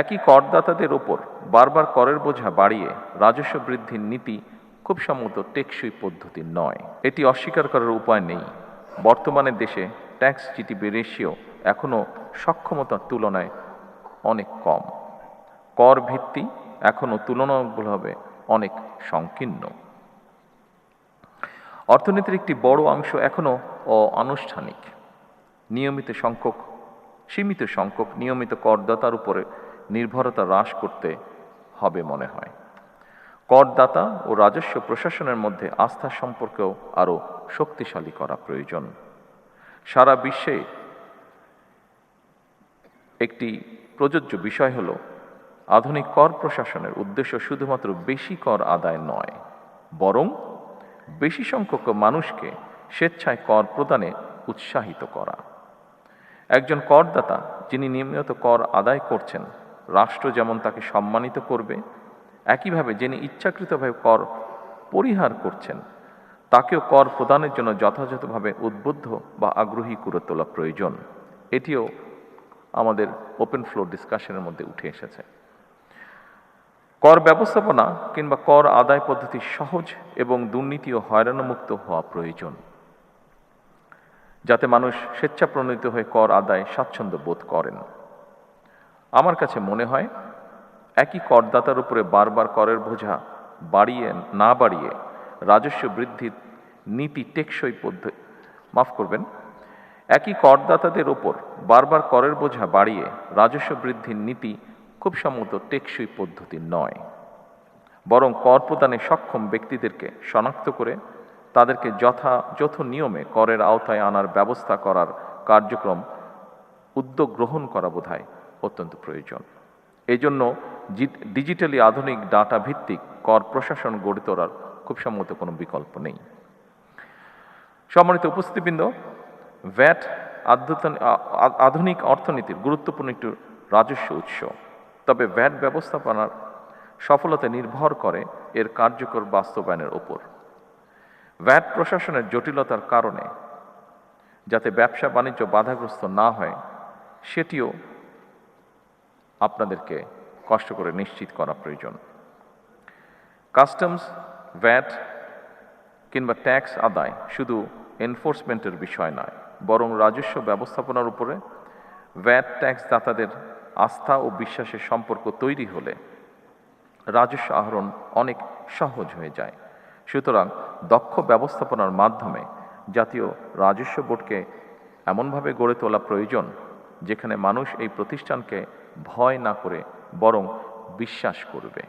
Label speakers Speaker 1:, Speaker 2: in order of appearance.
Speaker 1: একই করদাতাদের ওপর বারবার করের বোঝা বাড়িয়ে রাজস্ব বৃদ্ধির নীতি খুব সম্ভবত টেকসই পদ্ধতি নয়। এটি অস্বীকার করার উপায় নেই। বর্তমানে দেশে ট্যাক্স জিডিপি রেশিও এখনও সক্ষমতার তুলনায় অনেক কম। কর ভিত্তি এখনও তুলনামূলকভাবে অনেক সংকীর্ণ। অর্থনীতির একটি বড় অংশ এখনও অনানুষ্ঠানিক। সীমিত সংখ্যক নিয়মিত করদাতার উপরে নির্ভরতা হ্রাস করতে হবে মনে হয়। করদাতা ও রাজস্ব প্রশাসনের মধ্যে আস্থার সম্পর্কেও আরও শক্তিশালী করা প্রয়োজন। সারা বিশ্বে একটি প্রযোজ্য বিষয় হল, আধুনিক কর প্রশাসনের উদ্দেশ্য শুধুমাত্র বেশি কর আদায় নয়, বরং বেশি সংখ্যক মানুষকে স্বেচ্ছায় কর প্রদানে উৎসাহিত করা। একজন করদাতা যিনি নিয়মিত কর আদায় করছেন, রাষ্ট্র যেমন তাকে সম্মানিত করবে, একইভাবে যিনি ইচ্ছাকৃতভাবে কর পরিহার করছেন তাকেও কর প্রদানের জন্য যথাযথভাবে উদ্বুদ্ধ বা আগ্রহী করে তোলা প্রয়োজন। এটিও আমাদের ওপেন ফ্লোর ডিসকাশনের মধ্যে উঠে এসেছে। কর ব্যবস্থাপনা কিংবা কর আদায় পদ্ধতি সহজ এবং দুর্নীতি ও হয়রানিমুক্ত হওয়া প্রয়োজন, যাতে মানুষ স্বেচ্ছাপ্রণোদিত হয়ে কর আদায় স্বাচ্ছন্দ্য বোধ করেন। আমার কাছে মনে হয়, একই করদাতার উপরে বারবার করের বোঝা না বাড়িয়ে রাজস্ব বৃদ্ধির নীতি টেকসই একই করদাতাদের ওপর বারবার করের বোঝা বাড়িয়ে রাজস্ব বৃদ্ধির নীতি খুব সম্ভবত টেকসই পদ্ধতি নয়, বরং কর প্রদানে সক্ষম ব্যক্তিদেরকে শনাক্ত করে তাদেরকে যথাযথ নিয়মে করের আওতায় আনার ব্যবস্থা করার কার্যক্রম উদ্যোগ গ্রহণ করা বোধহয় অত্যন্ত প্রয়োজন। এই জন্য ডিজিটালি আধুনিক ডাটা ভিত্তিক কর প্রশাসন গড়ে তোলার খুব সম্ভবত কোনো বিকল্প নেই। সম্মানিত উপস্থিতিবৃন্দ, ভ্যাট আধুনিক অর্থনীতির গুরুত্বপূর্ণ একটি রাজস্ব উৎস। তবে ভ্যাট ব্যবস্থাপনার সফলতা নির্ভর করে এর কার্যকর বাস্তবায়নের ওপর। ভ্যাট প্রশাসনের জটিলতার কারণে যাতে ব্যবসা বাণিজ্য বাধাগ্রস্ত না হয়, সেটিও আপনাদেরকে কষ্ট করে নিশ্চিত করা প্রয়োজন। কাস্টমস, ভ্যাট কিংবা ট্যাক্স আদায় শুধু এনফোর্সমেন্টের বিষয় নয়, বরং রাজস্ব ব্যবস্থাপনার উপরে ভ্যাট ট্যাক্স দাতাদের আস্থা ও বিশ্বাসের সম্পর্ক তৈরি হলে রাজস্ব আহরণ অনেক সহজ হয়ে যায়। সুতরাং দক্ষ ব্যবস্থাপনার মাধ্যমে জাতীয় রাজস্ব বোর্ডকে এমনভাবে গড়ে তোলা প্রয়োজন, যেখানে মানুষ এই প্রতিষ্ঠানকে ভয় না করে বরং বিশ্বাস করবে।